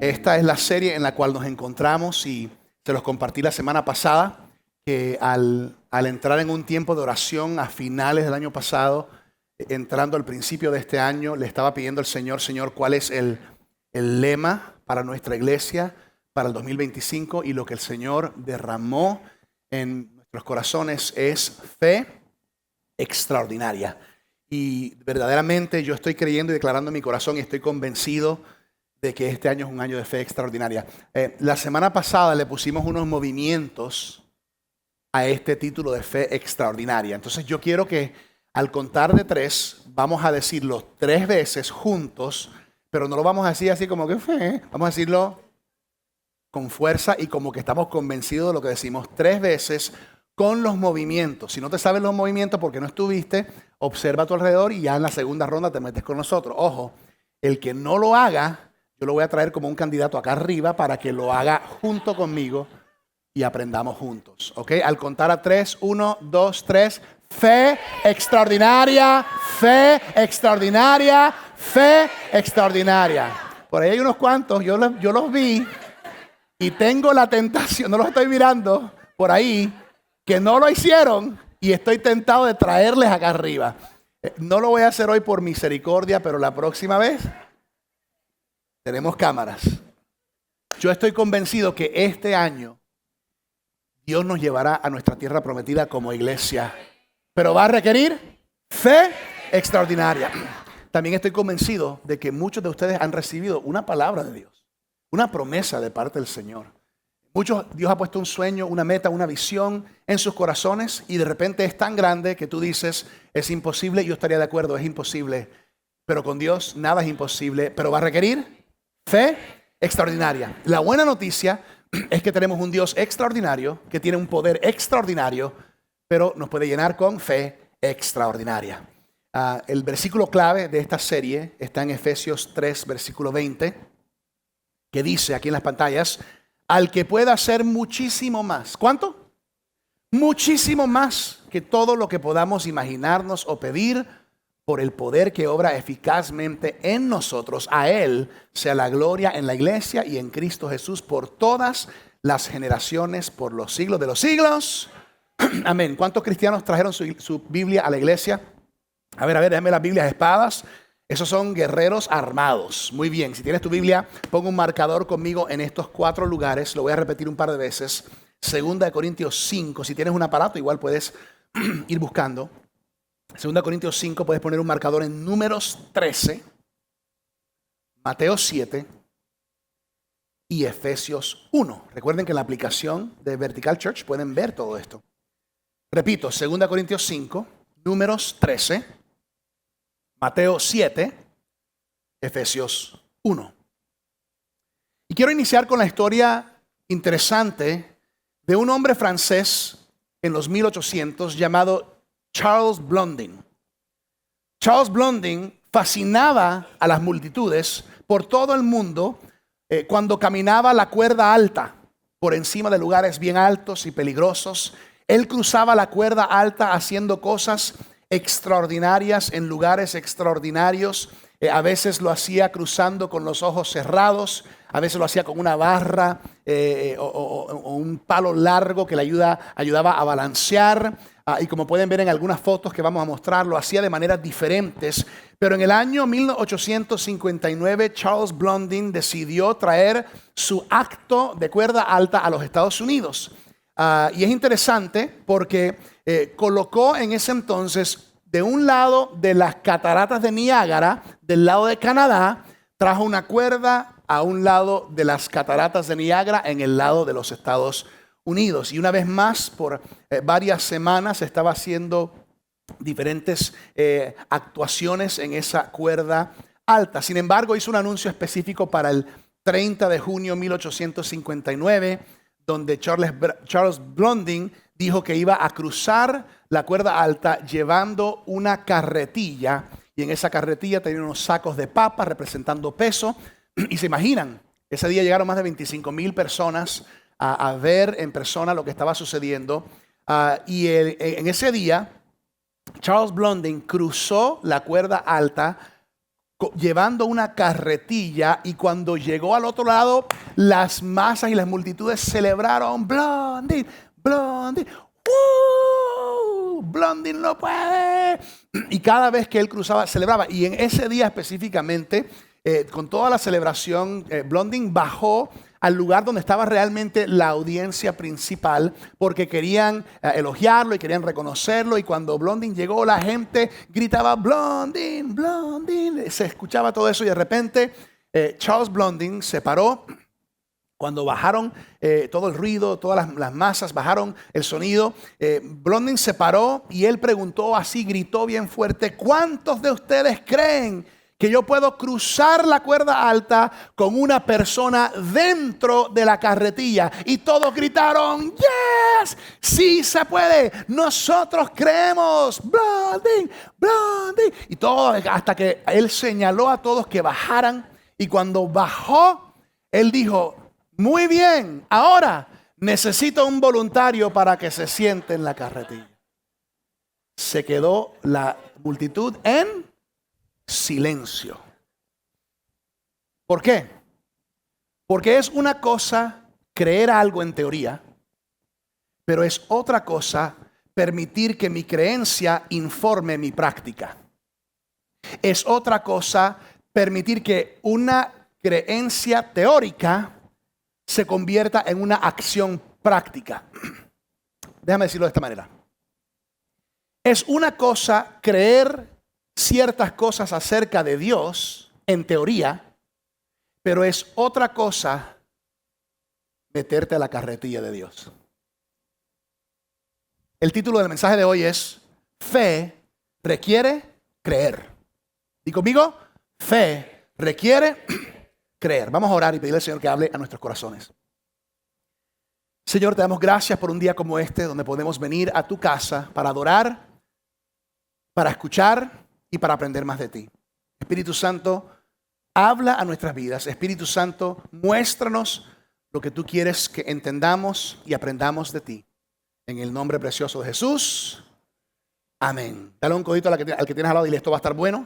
Esta es la serie en la cual nos encontramos y se los compartí la semana pasada, que al entrar en un tiempo de oración a finales del año pasado, entrando al principio de este año, le estaba pidiendo al Señor, Señor, ¿cuál es el lema para nuestra iglesia para el 2025? Y lo que el Señor derramó en nuestros corazones es fe extraordinaria. Y verdaderamente yo estoy creyendo y declarando en mi corazón y estoy convencido de que este año es un año de fe extraordinaria. La semana pasada le pusimos unos movimientos a este título de fe extraordinaria. Entonces yo quiero que al contar de 3, vamos a decirlo 3 veces juntos, pero no lo vamos a decir así como que fe, vamos a decirlo con fuerza y como que estamos convencidos de lo que decimos 3 veces con los movimientos. Si no te sabes los movimientos porque no estuviste, observa a tu alrededor y ya en la segunda ronda te metes con nosotros. Ojo, el que no lo haga, yo lo voy a traer como un candidato acá arriba para que lo haga junto conmigo y aprendamos juntos. ¿Ok? Al contar a 3, 1, 2, 3. Fe extraordinaria, fe extraordinaria, fe extraordinaria. Por ahí hay unos cuantos, yo los vi y tengo la tentación, no los estoy mirando por ahí, que no lo hicieron y estoy tentado de traerles acá arriba. No lo voy a hacer hoy por misericordia, pero la próxima vez tenemos cámaras. Yo estoy convencido que este año Dios nos llevará a nuestra tierra prometida como iglesia, pero va a requerir fe extraordinaria. También estoy convencido de que muchos de ustedes han recibido una palabra de Dios, una promesa de parte del Señor. Muchos, Dios ha puesto un sueño, una meta, una visión en sus corazones y de repente es tan grande que tú dices, es imposible. Yo estaría de acuerdo, es imposible, pero con Dios nada es imposible, pero va a requerir fe extraordinaria. La buena noticia es que tenemos un Dios extraordinario que tiene un poder extraordinario, pero nos puede llenar con fe extraordinaria. El versículo clave de esta serie está en Efesios 3, versículo 20, que dice aquí en las pantallas, al que pueda hacer muchísimo más. ¿Cuánto? Muchísimo más que todo lo que podamos imaginarnos o pedir por el poder que obra eficazmente en nosotros. A Él sea la gloria en la iglesia y en Cristo Jesús por todas las generaciones, por los siglos de los siglos. Amén. ¿Cuántos cristianos trajeron su Biblia a la iglesia? A ver, déjame las Biblias, espadas. Esos son guerreros armados. Muy bien, si tienes tu Biblia, pon un marcador conmigo en estos 4 lugares. Lo voy a repetir un par de veces. 2 Corintios 5. Si tienes un aparato, igual puedes ir buscando. 2 Corintios 5, puedes poner un marcador en Números 13, Mateo 7 y Efesios 1. Recuerden que en la aplicación de Vertical Church pueden ver todo esto. Repito, 2 Corintios 5, Números 13, Mateo 7, Efesios 1. Y quiero iniciar con la historia interesante de un hombre francés en los 1800 llamado Charles Blondin. Charles Blondin fascinaba a las multitudes por todo el mundo cuando caminaba la cuerda alta por encima de lugares bien altos y peligrosos. Él cruzaba la cuerda alta haciendo cosas extraordinarias en lugares extraordinarios. A veces lo hacía cruzando con los ojos cerrados, a veces lo hacía con una barra o un palo largo que le ayudaba a balancear. Y como pueden ver en algunas fotos que vamos a mostrar, lo hacía de maneras diferentes. Pero en el año 1859, Charles Blondin decidió traer su acto de cuerda alta a los Estados Unidos. Y es interesante porque colocó en ese entonces, de un lado de las cataratas de Niágara, del lado de Canadá, trajo una cuerda a un lado de las cataratas de Niágara en el lado de los Estados Unidos. Y una vez más, por varias semanas, estaba haciendo diferentes actuaciones en esa cuerda alta. Sin embargo, hizo un anuncio específico para el 30 de junio de 1859, donde Charles Blondin dijo que iba a cruzar la cuerda alta llevando una carretilla, y en esa carretilla tenía unos sacos de papas representando peso. Y se imaginan, ese día llegaron más de 25,000 personas a ver en persona lo que estaba sucediendo. Y en ese día, Charles Blondin cruzó la cuerda alta llevando una carretilla, y cuando llegó al otro lado, las masas y las multitudes celebraron: Blondin, Blondin, Blondin no puede. Y cada vez que él cruzaba, celebraba. Y en ese día específicamente, con toda la celebración, Blondin bajó al lugar donde estaba realmente la audiencia principal, porque querían elogiarlo y querían reconocerlo. Y cuando Blondin llegó, la gente gritaba: Blondin, Blondin. Se escuchaba todo eso, y de repente Charles Blondin se paró. Cuando bajaron todo el ruido, todas las masas bajaron el sonido, Blondin se paró y él preguntó así, gritó bien fuerte: ¿cuántos de ustedes creen que yo puedo cruzar la cuerda alta con una persona dentro de la carretilla? Y todos gritaron: ¡yes! ¡Sí se puede! ¡Nosotros creemos! ¡Blondin! ¡Blondin! Y todo, hasta que él señaló a todos que bajaran. Y cuando bajó, él dijo: muy bien, ahora necesito un voluntario para que se siente en la carretilla. Se quedó la multitud en silencio. ¿Por qué? Porque es una cosa creer algo en teoría, pero es otra cosa permitir que mi creencia informe mi práctica. Es otra cosa permitir que una creencia teórica se convierta en una acción práctica. Déjame decirlo de esta manera. Es una cosa creer ciertas cosas acerca de Dios en teoría, pero es otra cosa meterte a la carretilla de Dios. El título del mensaje de hoy es: fe requiere creer. ¿Y conmigo? Fe requiere creer. Vamos a orar y pedirle al Señor que hable a nuestros corazones. Señor, te damos gracias por un día como este, donde podemos venir a tu casa para adorar, para escuchar y para aprender más de ti. Espíritu Santo, habla a nuestras vidas. Espíritu Santo, muéstranos lo que tú quieres que entendamos y aprendamos de ti. En el nombre precioso de Jesús. Amén. Dale un codito al que tienes al lado y dile: esto va a estar bueno.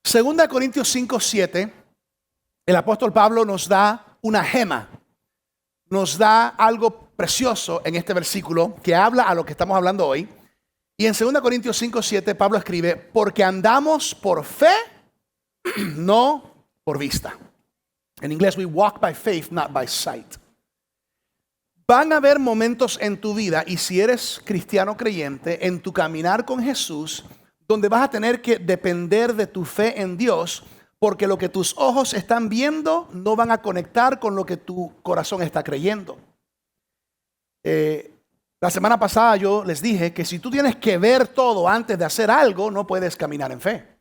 2 Corintios 5:7, el apóstol Pablo nos da una gema, nos da algo precioso en este versículo que habla a lo que estamos hablando hoy. Y en 2 Corintios 5:7 Pablo escribe: porque andamos por fe, no por vista. En inglés, we walk by faith, not by sight. Van a haber momentos en tu vida, y si eres cristiano creyente, en tu caminar con Jesús, donde vas a tener que depender de tu fe en Dios, porque lo que tus ojos están viendo no van a conectar con lo que tu corazón está creyendo. La semana pasada yo les dije que si tú tienes que ver todo antes de hacer algo, no puedes caminar en fe.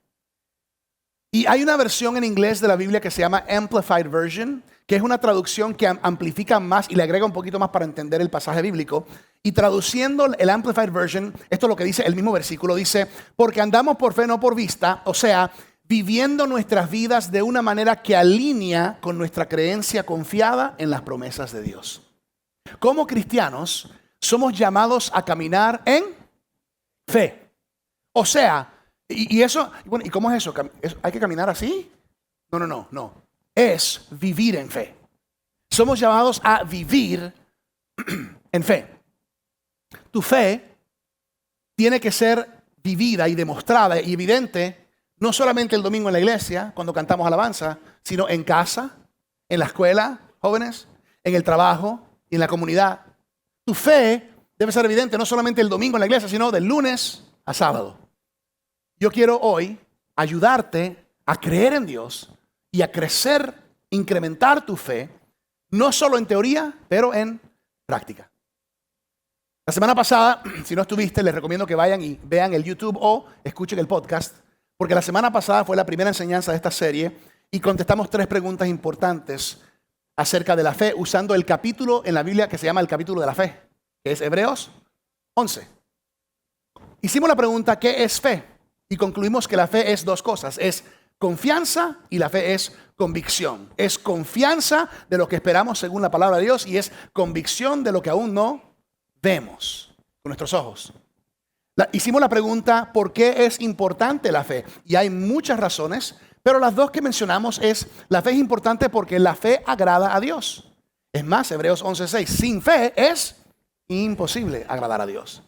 Y hay una versión en inglés de la Biblia que se llama Amplified Version, que es una traducción que amplifica más y le agrega un poquito más para entender el pasaje bíblico. Y traduciendo el Amplified Version, esto es lo que dice el mismo versículo, dice: porque andamos por fe, no por vista, o sea, viviendo nuestras vidas de una manera que alinea con nuestra creencia confiada en las promesas de Dios. Como cristianos, somos llamados a caminar en fe. O sea, y eso, bueno, ¿y cómo es eso? ¿Hay que caminar así? No. Es vivir en fe. Somos llamados a vivir en fe. Tu fe tiene que ser vivida y demostrada y evidente, no solamente el domingo en la iglesia, cuando cantamos alabanza, sino en casa, en la escuela, jóvenes, en el trabajo y en la comunidad. Tu fe debe ser evidente no solamente el domingo en la iglesia, sino del lunes a sábado. Yo quiero hoy ayudarte a creer en Dios y a crecer, incrementar tu fe, no solo en teoría, pero en práctica. La semana pasada, si no estuviste, les recomiendo que vayan y vean el YouTube o escuchen el podcast, porque la semana pasada fue la primera enseñanza de esta serie y contestamos 3 preguntas importantes acerca de la fe, usando el capítulo en la Biblia que se llama el capítulo de la fe, que es Hebreos 11. Hicimos la pregunta: ¿qué es fe? Y concluimos que la fe es 2 cosas: es confianza y la fe es convicción. Es confianza de lo que esperamos según la palabra de Dios y es convicción de lo que aún no vemos con nuestros ojos. Hicimos la pregunta, ¿por qué es importante la fe? Y hay muchas razones, pero las dos que mencionamos es, la fe es importante porque la fe agrada a Dios. Es más, Hebreos 11:6, sin fe es imposible agradar a Dios.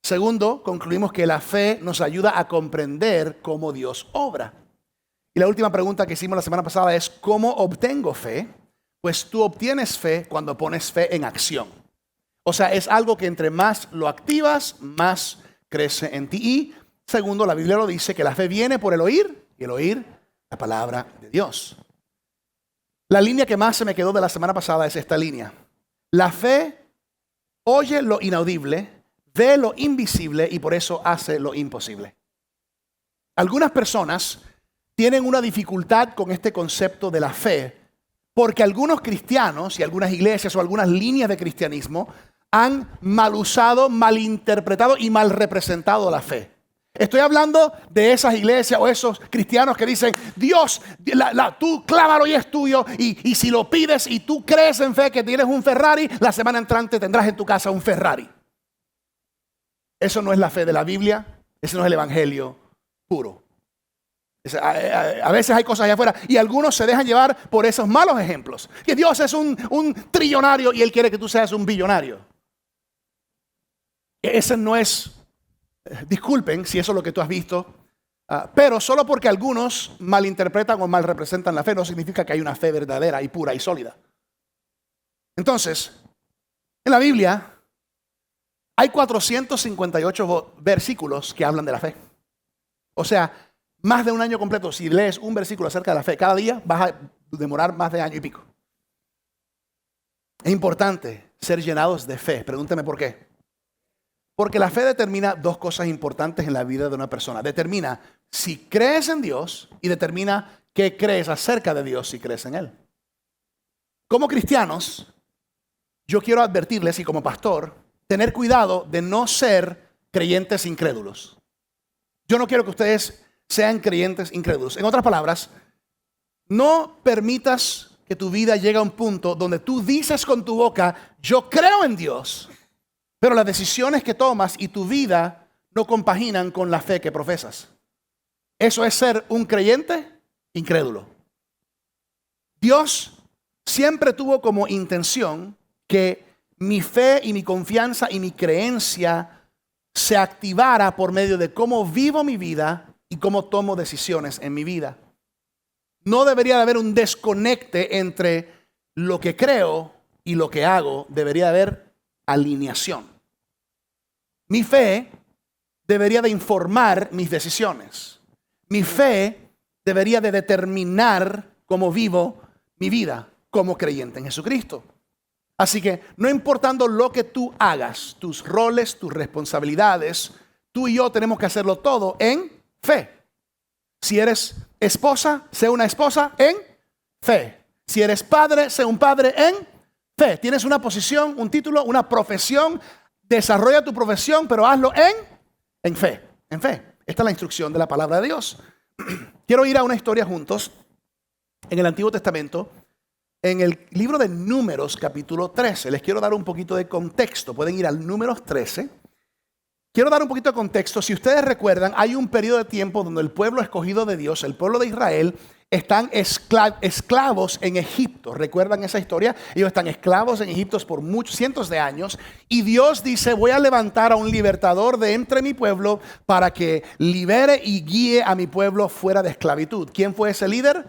Segundo, concluimos que la fe nos ayuda a comprender cómo Dios obra. Y la última pregunta que hicimos la semana pasada es, ¿cómo obtengo fe? Pues tú obtienes fe cuando pones fe en acción. O sea, es algo que entre más lo activas, más crece en ti. Y segundo, la Biblia lo dice, que la fe viene por el oír y el oír la palabra de Dios. La línea que más se me quedó de la semana pasada es esta línea. La fe oye lo inaudible, ve lo invisible y por eso hace lo imposible. Algunas personas tienen una dificultad con este concepto de la fe porque algunos cristianos y algunas iglesias o algunas líneas de cristianismo han mal usado, malinterpretado y mal representado la fe. Estoy hablando de esas iglesias o esos cristianos que dicen, Dios, tú clávalo y es tuyo, y si lo pides y tú crees en fe que tienes un Ferrari, la semana entrante tendrás en tu casa un Ferrari. Eso no es la fe de la Biblia, ese no es el evangelio puro. A veces hay cosas allá afuera y algunos se dejan llevar por esos malos ejemplos. Que Dios es un trillonario y Él quiere que tú seas un billonario. Ese no es, disculpen si eso es lo que tú has visto, pero solo porque algunos malinterpretan o mal representan la fe no significa que hay una fe verdadera y pura y sólida. Entonces, en la Biblia hay 458 versículos que hablan de la fe. O sea, más de un año completo, si lees un versículo acerca de la fe cada día, vas a demorar más de año y pico. Es importante ser llenados de fe. Pregúnteme por qué. Porque la fe determina dos cosas importantes en la vida de una persona. Determina si crees en Dios y determina qué crees acerca de Dios si crees en Él. Como cristianos, yo quiero advertirles y como pastor, tener cuidado de no ser creyentes incrédulos. Yo no quiero que ustedes sean creyentes incrédulos. En otras palabras, no permitas que tu vida llegue a un punto donde tú dices con tu boca, yo creo en Dios, pero las decisiones que tomas y tu vida no compaginan con la fe que profesas. Eso es ser un creyente incrédulo. Dios siempre tuvo como intención que mi fe y mi confianza y mi creencia se activara por medio de cómo vivo mi vida y cómo tomo decisiones en mi vida. No debería de haber un desconecte entre lo que creo y lo que hago. Debería de haber alineación. Mi fe debería de informar mis decisiones. Mi fe debería de determinar cómo vivo mi vida como creyente en Jesucristo. Así que no importando lo que tú hagas, tus roles, tus responsabilidades, tú y yo tenemos que hacerlo todo en fe. Si eres esposa, sé una esposa en fe. Si eres padre, sé un padre en fe. Tienes una posición, un título, una profesión, desarrolla tu profesión, pero hazlo en fe. En fe. Esta es la instrucción de la palabra de Dios. Quiero ir a una historia juntos en el Antiguo Testamento. En el libro de Números, capítulo 13, les quiero dar un poquito de contexto. Pueden ir al Números 13. Quiero dar un poquito de contexto. Si ustedes recuerdan, hay un periodo de tiempo donde el pueblo escogido de Dios, el pueblo de Israel, están esclavos en Egipto. ¿Recuerdan esa historia? Ellos están esclavos en Egipto por muchos cientos de años. Y Dios dice, voy a levantar a un libertador de entre mi pueblo para que libere y guíe a mi pueblo fuera de esclavitud. ¿Quién fue ese líder?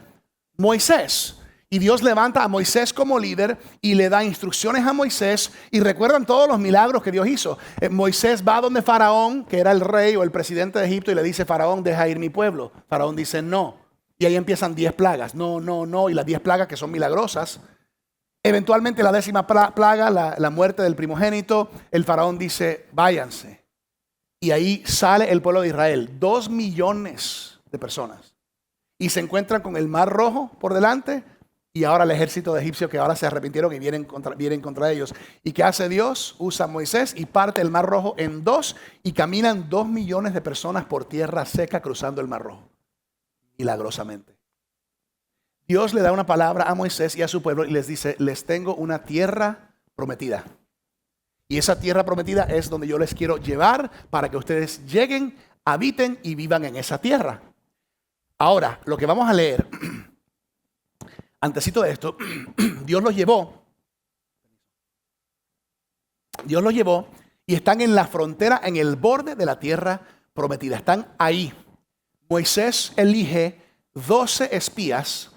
Moisés. Y Dios levanta a Moisés como líder y le da instrucciones a Moisés. Y recuerdan todos los milagros que Dios hizo. Moisés va donde Faraón, que era el rey o el presidente de Egipto, y le dice, Faraón, deja ir mi pueblo. Faraón dice, no. Y ahí empiezan 10 plagas. No, no, no. Y las 10 plagas que son milagrosas. Eventualmente la 10ª plaga, la muerte del primogénito. El Faraón dice, váyanse. Y ahí sale el pueblo de Israel. 2 millones de personas. Y se encuentran con el Mar Rojo por delante. Y ahora el ejército de egipcios que ahora se arrepintieron y vienen contra ellos. ¿Y qué hace Dios? Usa a Moisés y parte el Mar Rojo en 2 y caminan 2 millones de personas por tierra seca cruzando el Mar Rojo. Milagrosamente. Dios le da una palabra a Moisés y a su pueblo y les dice, les tengo una tierra prometida. Y esa tierra prometida es donde yo les quiero llevar para que ustedes lleguen, habiten y vivan en esa tierra. Ahora, lo que vamos a leer, antesito de esto, Dios los llevó y están en la frontera, en el borde de la tierra prometida. Están ahí. Moisés elige 12 espías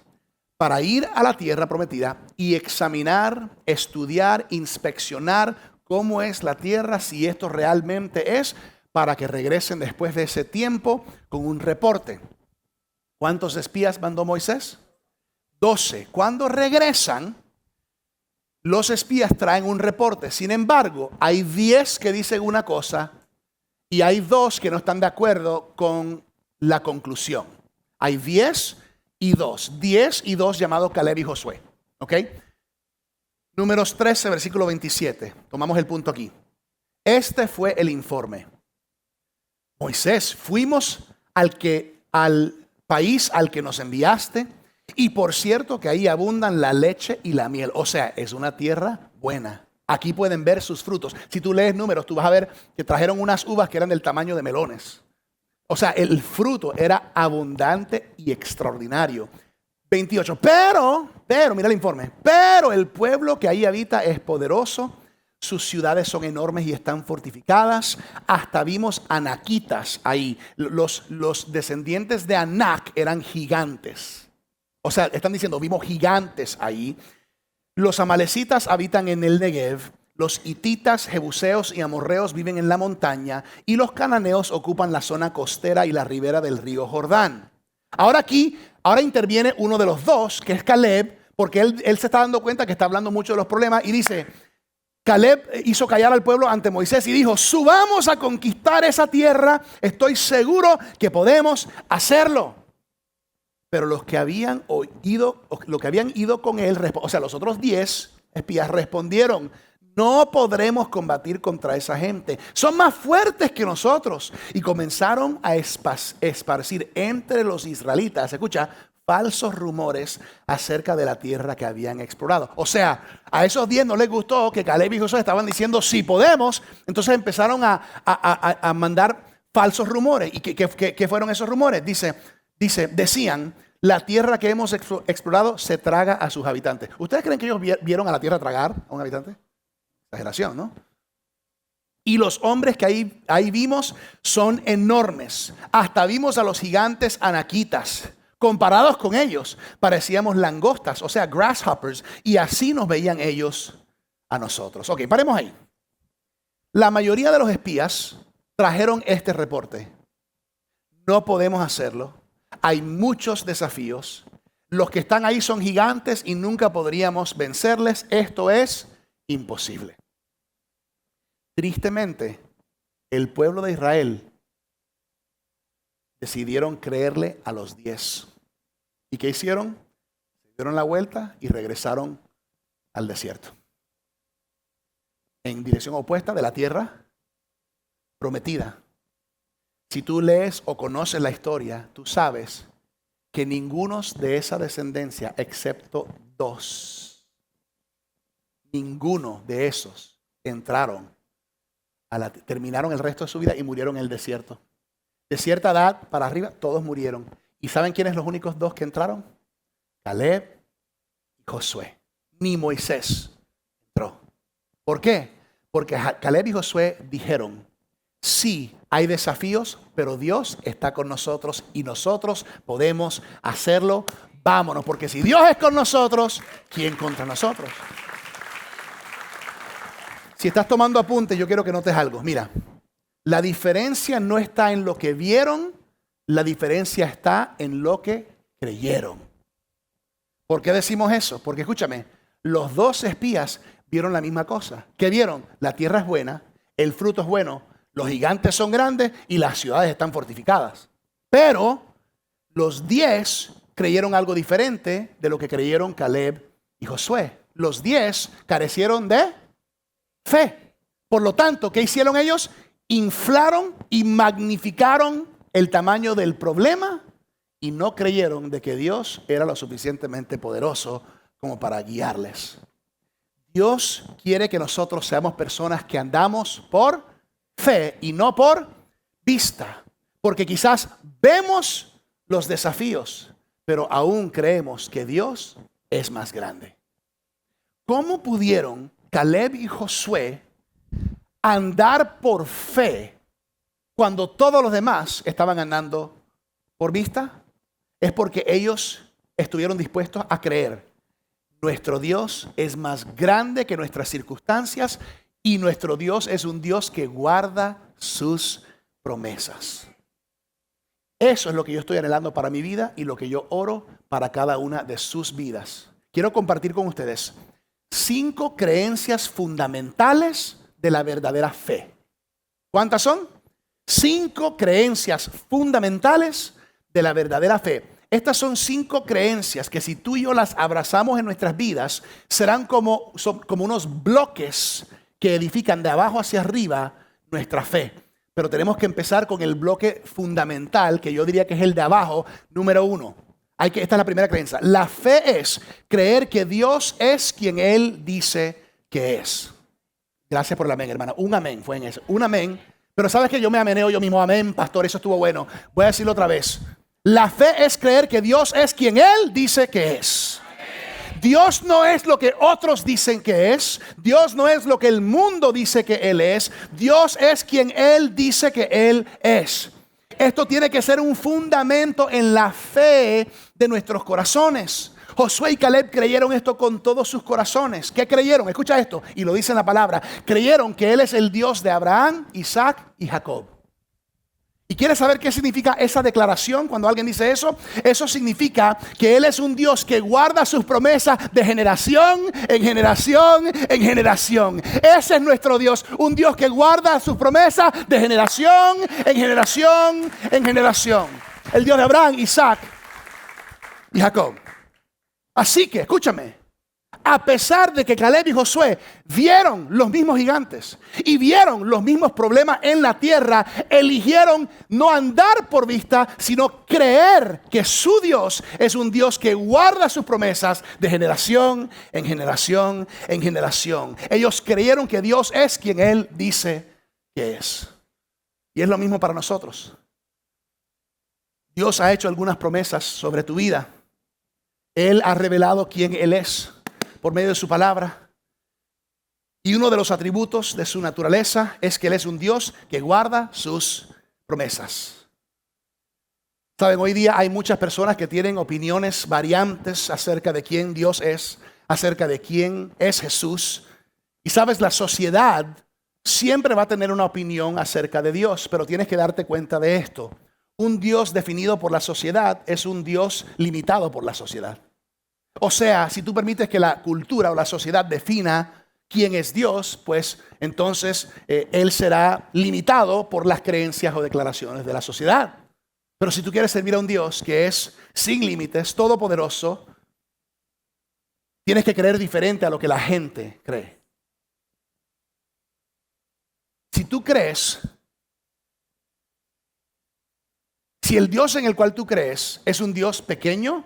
para ir a la tierra prometida y examinar, estudiar, inspeccionar cómo es la tierra, si esto realmente es, para que regresen después de ese tiempo con un reporte. ¿Cuántos espías mandó Moisés? 12. Cuando regresan, los espías traen un reporte. Sin embargo, hay 10 que dicen una cosa y hay 2 que no están de acuerdo con la conclusión. Hay 10 y 2. 10 y 2 llamados Caleb y Josué. ¿Ok? Números 13, versículo 27. Tomamos el punto aquí. Este fue el informe. Moisés, fuimos al país al que nos enviaste, y por cierto que ahí abundan la leche y la miel. O sea, es una tierra buena. Aquí pueden ver sus frutos. Si tú lees Números, tú vas a ver que trajeron unas uvas que eran del tamaño de melones. O sea, el fruto era abundante y extraordinario. 28. Pero, mira el informe. Pero el pueblo que ahí habita es poderoso. Sus ciudades son enormes y están fortificadas. Hasta vimos anaquitas ahí. Los descendientes de Anac eran gigantes. O sea, están diciendo, vimos gigantes ahí. Los amalecitas habitan en el Negev. Los hititas, jebuseos y amorreos viven en la montaña. Y los cananeos ocupan la zona costera y la ribera del río Jordán. Ahora interviene uno de los 2, que es Caleb, porque él se está dando cuenta que está hablando mucho de los problemas y dice, Caleb hizo callar al pueblo ante Moisés y dijo, subamos a conquistar esa tierra, estoy seguro que podemos hacerlo. Pero los que habían ido con él, o sea, los otros 10 espías respondieron, no podremos combatir contra esa gente. Son más fuertes que nosotros. Y comenzaron a esparcir entre los israelitas, escucha, falsos rumores acerca de la tierra que habían explorado. O sea, a esos 10 no les gustó que Caleb y Josué estaban diciendo, sí podemos. Entonces empezaron a mandar falsos rumores. ¿Y qué fueron esos rumores? Decían, la tierra que hemos explorado se traga a sus habitantes. ¿Ustedes creen que ellos vieron a la tierra tragar a un habitante? Exageración, ¿no? Y los hombres que ahí vimos son enormes. Hasta vimos a los gigantes anaquitas. Comparados con ellos, parecíamos langostas, o sea, grasshoppers. Y así nos veían ellos a nosotros. Ok, paremos ahí. La mayoría de los espías trajeron este reporte. No podemos hacerlo. Hay muchos desafíos. Los que están ahí son gigantes y nunca podríamos vencerles. Esto es imposible. Tristemente, el pueblo de Israel decidieron creerle a los 10. ¿Y qué hicieron? Se dieron la vuelta y regresaron al desierto. En dirección opuesta de la tierra prometida. Si tú lees o conoces la historia, tú sabes que ninguno de esa descendencia, excepto 2, ninguno de esos entraron terminaron el resto de su vida y murieron en el desierto. De cierta edad para arriba, todos murieron. ¿Y saben quiénes los únicos 2 que entraron? Caleb y Josué. Ni Moisés entró. ¿Por qué? Porque Caleb y Josué dijeron, sí, hay desafíos, pero Dios está con nosotros y nosotros podemos hacerlo. Vámonos, porque si Dios es con nosotros, ¿quién contra nosotros? Si estás tomando apuntes, yo quiero que notes algo. Mira, la diferencia no está en lo que vieron, la diferencia está en lo que creyeron. ¿Por qué decimos eso? Porque escúchame, los 2 espías vieron la misma cosa. ¿Qué vieron? La tierra es buena, el fruto es bueno, los gigantes son grandes y las ciudades están fortificadas. Pero los 10 creyeron algo diferente de lo que creyeron Caleb y Josué. Los 10 carecieron de fe. Por lo tanto, ¿qué hicieron ellos? Inflaron y magnificaron el tamaño del problema y no creyeron de que Dios era lo suficientemente poderoso como para guiarles. Dios quiere que nosotros seamos personas que andamos por fe y no por vista. Porque quizás vemos los desafíos, pero aún creemos que Dios es más grande. ¿Cómo pudieron Caleb y Josué andar por fe cuando todos los demás estaban andando por vista? Es porque ellos estuvieron dispuestos a creer. Nuestro Dios es más grande que nuestras circunstancias y nuestro Dios es un Dios que guarda sus promesas. Eso es lo que yo estoy anhelando para mi vida y lo que yo oro para cada una de sus vidas. Quiero compartir con ustedes 5 creencias fundamentales de la verdadera fe. ¿Cuántas son? 5 creencias fundamentales de la verdadera fe. Estas son 5 creencias que si tú y yo las abrazamos en nuestras vidas, serán como unos bloques que edifican de abajo hacia arriba nuestra fe. Pero tenemos que empezar con el bloque fundamental, que yo diría que es el de abajo, número 1. Esta es la primera creencia. La fe es creer que Dios es quien Él dice que es. Gracias por el amén, hermana. Un amén fue en eso. Un amén. Pero sabes que yo me ameneo yo mismo. Amén, pastor, eso estuvo bueno. Voy a decirlo otra vez. La fe es creer que Dios es quien Él dice que es. Dios no es lo que otros dicen que es. Dios no es lo que el mundo dice que Él es. Dios es quien Él dice que Él es. Esto tiene que ser un fundamento en la fe de nuestros corazones. Josué y Caleb creyeron esto con todos sus corazones. ¿Qué creyeron? Escucha esto, y lo dice en la palabra. Creyeron que Él es el Dios de Abraham, Isaac y Jacob. ¿Y quieres saber qué significa esa declaración cuando alguien dice eso? Eso significa que Él es un Dios que guarda sus promesas de generación en generación en generación. Ese es nuestro Dios, un Dios que guarda sus promesas de generación en generación en generación. El Dios de Abraham, Isaac y Jacob. Así que, escúchame. A pesar de que Caleb y Josué vieron los mismos gigantes y vieron los mismos problemas en la tierra, eligieron no andar por vista, sino creer que su Dios es un Dios que guarda sus promesas de generación en generación en generación. Ellos creyeron que Dios es quien Él dice que es. Y es lo mismo para nosotros. Dios ha hecho algunas promesas sobre tu vida. Él ha revelado quién Él es por medio de su palabra. Y uno de los atributos de su naturaleza es que Él es un Dios que guarda sus promesas. Saben, hoy día hay muchas personas que tienen opiniones variantes acerca de quién Dios es, acerca de quién es Jesús. Y sabes, la sociedad siempre va a tener una opinión acerca de Dios, pero tienes que darte cuenta de esto. Un Dios definido por la sociedad es un Dios limitado por la sociedad. O sea, si tú permites que la cultura o la sociedad defina quién es Dios, pues entonces Él será limitado por las creencias o declaraciones de la sociedad. Pero si tú quieres servir a un Dios que es sin límites, todopoderoso, tienes que creer diferente a lo que la gente cree. Si tú crees, si el Dios en el cual tú crees es un Dios pequeño,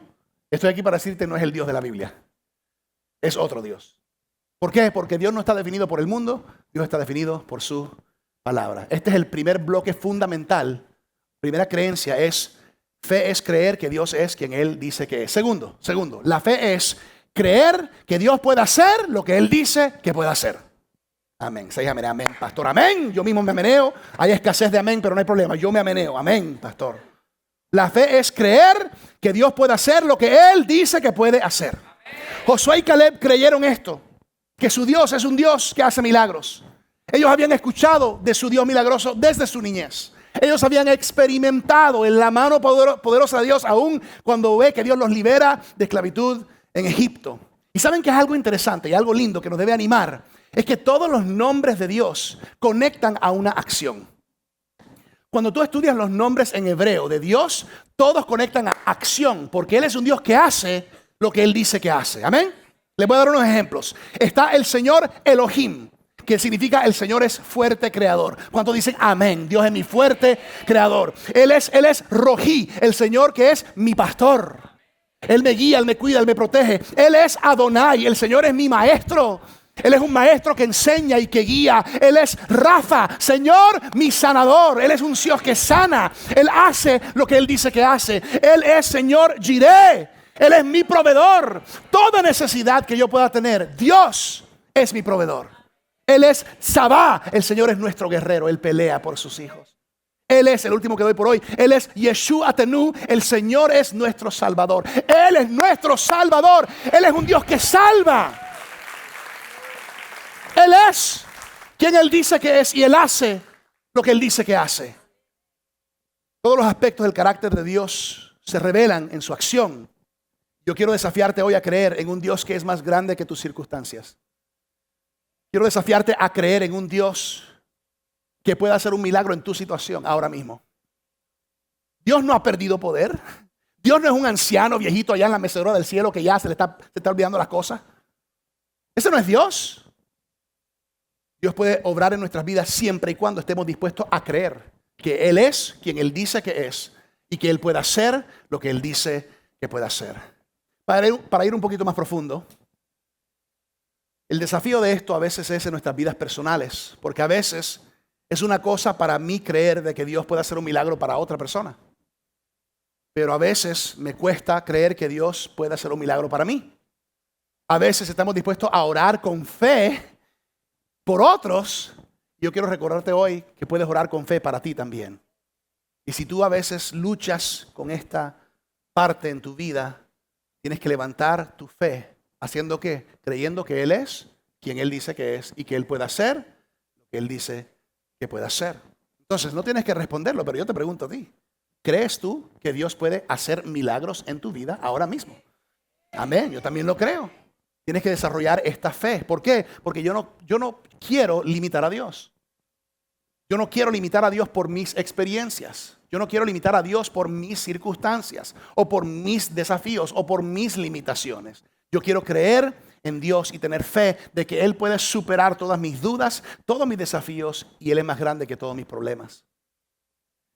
estoy aquí para decirte, no es el Dios de la Biblia. Es otro Dios. ¿Por qué? Porque Dios no está definido por el mundo, Dios está definido por su palabra. Este es el primer bloque fundamental. Primera creencia es, fe es creer que Dios es quien Él dice que es. Segundo, la fe es creer que Dios puede hacer lo que Él dice que puede hacer. Amén. Se dice amén, amén, pastor. Amén. Yo mismo me ameneo. Hay escasez de amén, pero no hay problema. Yo me ameneo. Amén, pastor. La fe es creer que Dios puede hacer lo que Él dice que puede hacer. Josué y Caleb creyeron esto, que su Dios es un Dios que hace milagros. Ellos habían escuchado de su Dios milagroso desde su niñez. Ellos habían experimentado en la mano poderosa de Dios, aún cuando ve que Dios los libera de esclavitud en Egipto. Y saben que es algo interesante y algo lindo que nos debe animar, es que todos los nombres de Dios conectan a una acción. Cuando tú estudias los nombres en hebreo de Dios, todos conectan a acción, porque Él es un Dios que hace lo que Él dice que hace. Amén. Les voy a dar unos ejemplos. Está el Señor Elohim, que significa el Señor es fuerte creador. ¿Cuántos dicen amén? Dios es mi fuerte creador. Él es Rojí, el Señor que es mi pastor. Él me guía, Él me cuida, Él me protege. Él es Adonai, el Señor es mi maestro. Él es un maestro que enseña y que guía. Él es Rafa, Señor, mi sanador. Él es un Dios que sana. Él hace lo que Él dice que hace. Él es Señor Jireh. Él es mi proveedor. Toda necesidad que yo pueda tener, Dios es mi proveedor. Él es Sabá. El Señor es nuestro guerrero. Él pelea por sus hijos. Él es el último que doy por hoy. Él es Yeshua Tenú. El Señor es nuestro Salvador. Él es nuestro Salvador. Él es un Dios que salva. Él es quien Él dice que es y Él hace lo que Él dice que hace. Todos los aspectos del carácter de Dios se revelan en su acción. Yo quiero desafiarte hoy a creer en un Dios que es más grande que tus circunstancias. Quiero desafiarte a creer en un Dios que pueda hacer un milagro en tu situación ahora mismo. Dios no ha perdido poder. Dios no es un anciano viejito allá en la mecedora del cielo que ya se está olvidando las cosas. Ese no es Dios. Dios puede obrar en nuestras vidas siempre y cuando estemos dispuestos a creer que Él es quien Él dice que es y que Él puede hacer lo que Él dice que puede hacer. Para ir un poquito más profundo, el desafío de esto a veces es en nuestras vidas personales, porque a veces es una cosa para mí creer de que Dios puede hacer un milagro para otra persona. Pero a veces me cuesta creer que Dios puede hacer un milagro para mí. A veces estamos dispuestos a orar con fe por otros. Yo quiero recordarte hoy que puedes orar con fe para ti también. Y si tú a veces luchas con esta parte en tu vida, tienes que levantar tu fe. ¿Haciendo qué? Creyendo que Él es quien Él dice que es y que Él puede hacer lo que Él dice que puede hacer. Entonces no tienes que responderlo, pero yo te pregunto a ti. ¿Crees tú que Dios puede hacer milagros en tu vida ahora mismo? Amén, yo también lo creo. Tienes que desarrollar esta fe. ¿Por qué? Porque yo no quiero limitar a Dios. Yo no quiero limitar a Dios por mis experiencias. Yo no quiero limitar a Dios por mis circunstancias o por mis desafíos o por mis limitaciones. Yo quiero creer en Dios y tener fe de que Él puede superar todas mis dudas, todos mis desafíos y Él es más grande que todos mis problemas.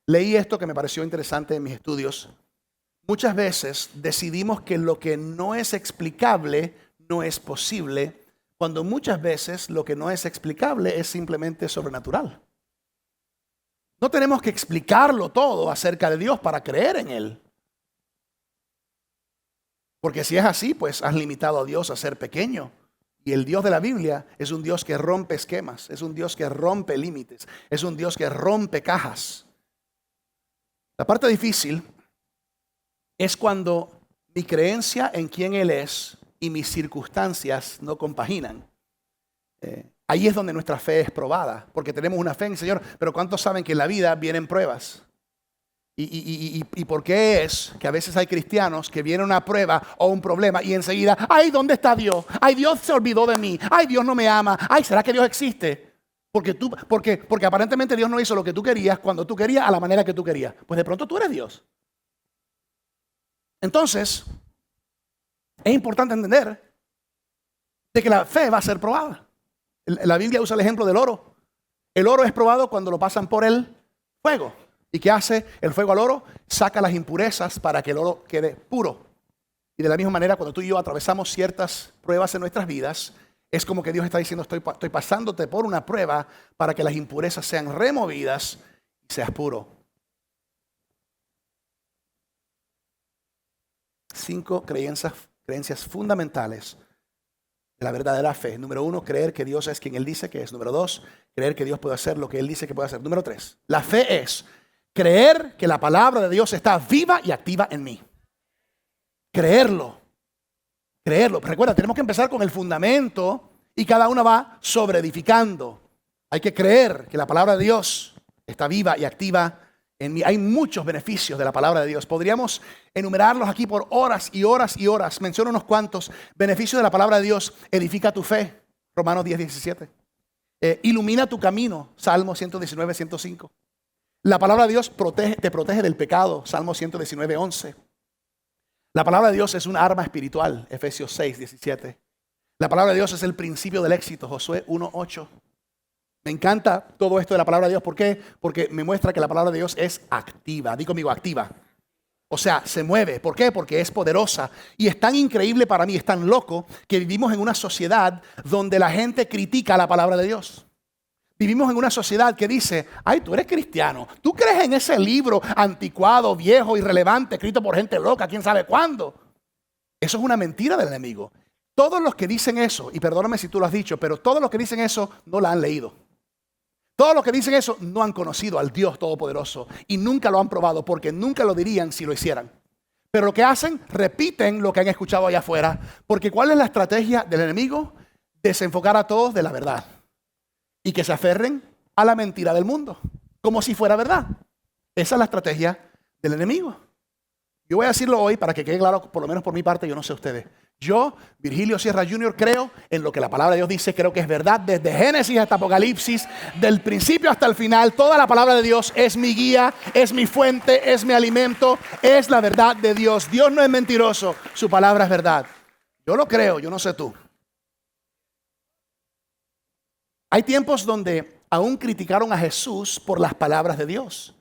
Leí esto que me pareció interesante en mis estudios. Muchas veces decidimos que lo que no es explicable no es posible, cuando muchas veces lo que no es explicable es simplemente sobrenatural. No tenemos que explicarlo todo acerca de Dios para creer en Él. Porque si es así, pues has limitado a Dios a ser pequeño. Y el Dios de la Biblia es un Dios que rompe esquemas, es un Dios que rompe límites, es un Dios que rompe cajas. La parte difícil es cuando mi creencia en quién Él es y mis circunstancias no compaginan. Ahí es donde nuestra fe es probada, porque tenemos una fe en el Señor, pero ¿cuántos saben que en la vida vienen pruebas? ¿Y por qué es que a veces hay cristianos que viene una prueba o un problema y enseguida, ay, ¿dónde está Dios? Ay, Dios se olvidó de mí. Ay, Dios no me ama. Ay, ¿será que Dios existe? Porque aparentemente Dios no hizo lo que tú querías cuando tú querías a la manera que tú querías. Pues de pronto tú eres Dios. Entonces, es importante entender de que la fe va a ser probada. La Biblia usa el ejemplo del oro. El oro es probado cuando lo pasan por el fuego. ¿Y qué hace el fuego al oro? Saca las impurezas para que el oro quede puro. Y de la misma manera, cuando tú y yo atravesamos ciertas pruebas en nuestras vidas, es como que Dios está diciendo, estoy pasándote por una prueba para que las impurezas sean removidas y seas puro. 5 creencias fundamentales de la verdadera fe. Número 1, creer que Dios es quien Él dice que es. Número 2, creer que Dios puede hacer lo que Él dice que puede hacer. Número 3, la fe es creer que la palabra de Dios está viva y activa en mí. Creerlo. Recuerda, tenemos que empezar con el fundamento y cada una va sobreedificando. Hay que creer que la palabra de Dios está viva y activa en mí. Hay muchos beneficios de la palabra de Dios. Podríamos enumerarlos aquí por horas y horas y horas. Menciono unos cuantos. Beneficios de la palabra de Dios. Edifica tu fe. Romanos 10:17. Ilumina tu camino. Salmo 119:105. La palabra de Dios te protege del pecado. Salmo 119:11. La palabra de Dios es un arma espiritual. Efesios 6:17. La palabra de Dios es el principio del éxito. Josué 1:8. Me encanta todo esto de la palabra de Dios. ¿Por qué? Porque me muestra que la palabra de Dios es activa. Di conmigo, activa. O sea, se mueve. ¿Por qué? Porque es poderosa. Y es tan increíble para mí, es tan loco, que vivimos en una sociedad donde la gente critica la palabra de Dios. Vivimos en una sociedad que dice, ay, tú eres cristiano. ¿Tú crees en ese libro anticuado, viejo, irrelevante, escrito por gente loca, quién sabe cuándo? Eso es una mentira del enemigo. Todos los que dicen eso, y perdóname si tú lo has dicho, pero todos los que dicen eso no la han leído. Todos los que dicen eso no han conocido al Dios Todopoderoso y nunca lo han probado porque nunca lo dirían si lo hicieran. Pero lo que hacen, repiten lo que han escuchado allá afuera. Porque ¿cuál es la estrategia del enemigo? Desenfocar a todos de la verdad. Y que se aferren a la mentira del mundo, como si fuera verdad. Esa es la estrategia del enemigo. Yo voy a decirlo hoy para que quede claro, por lo menos por mi parte, yo no sé ustedes. Yo, Virgilio Sierra Jr., creo en lo que la palabra de Dios dice, creo que es verdad, desde Génesis hasta Apocalipsis, del principio hasta el final, toda la palabra de Dios es mi guía, es mi fuente, es mi alimento, es la verdad de Dios. Dios no es mentiroso, su palabra es verdad. Yo lo creo, yo no sé tú. Hay tiempos donde aún criticaron a Jesús por las palabras de Dios.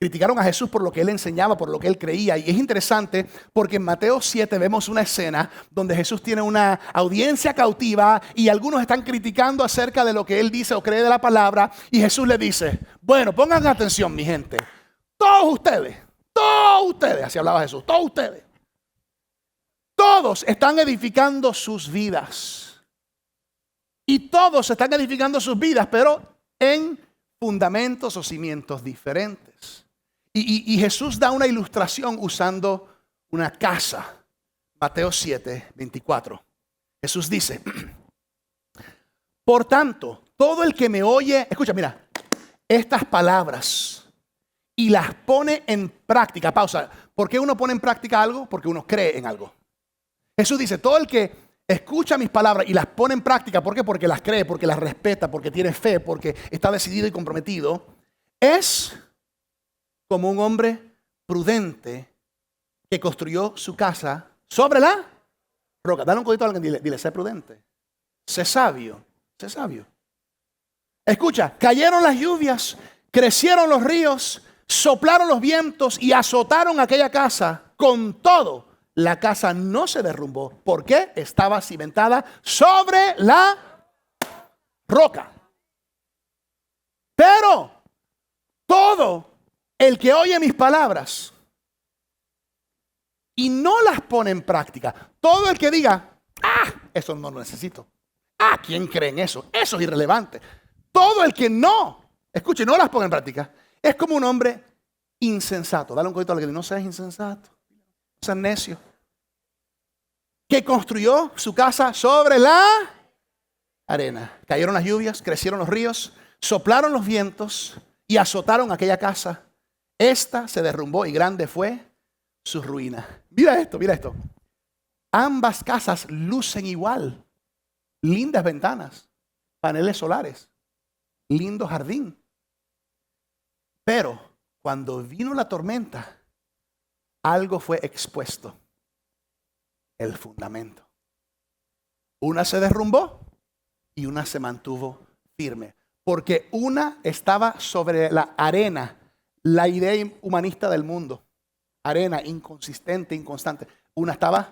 Criticaron a Jesús por lo que él enseñaba, por lo que él creía. Y es interesante porque en Mateo 7 vemos una escena donde Jesús tiene una audiencia cautiva y algunos están criticando acerca de lo que él dice o cree de la palabra. Y Jesús le dice, bueno, pongan atención mi gente. Todos ustedes, así hablaba Jesús, todos están edificando sus vidas. Y todos están edificando sus vidas, pero en fundamentos o cimientos diferentes. Y Jesús da una ilustración usando una casa. Mateo 7, 24. Jesús dice, por tanto, todo el que me oye, escucha, mira, estas palabras y las pone en práctica. Pausa. ¿Por qué uno pone en práctica algo? Porque uno cree en algo. Jesús dice, todo el que escucha mis palabras y las pone en práctica, ¿por qué? Porque las cree, porque las respeta, porque tiene fe, porque está decidido y comprometido. Es como un hombre prudente que construyó su casa sobre la roca. Dale un codito a alguien, dile, sé prudente, sé sabio, sé sabio. Escucha, cayeron las lluvias, crecieron los ríos, soplaron los vientos y azotaron aquella casa. Con todo, la casa no se derrumbó. ¿Por qué? Estaba cimentada sobre la roca. Pero todo el que oye mis palabras y no las pone en práctica, todo el que diga, eso no lo necesito. ¿Quién cree en eso? Eso es irrelevante. Todo el que no, escuche, no las pone en práctica, es como un hombre insensato. Dale un codito a alguien, no seas insensato. San necio, que construyó su casa sobre la arena. Cayeron las lluvias, crecieron los ríos, soplaron los vientos y azotaron aquella casa. Esta se derrumbó y grande fue su ruina. Mira esto. Ambas casas lucen igual. Lindas ventanas, paneles solares, lindo jardín. Pero cuando vino la tormenta, algo fue expuesto, el fundamento. Una se derrumbó y una se mantuvo firme, porque una estaba sobre la arena, la idea humanista del mundo, arena inconsistente, inconstante. Una estaba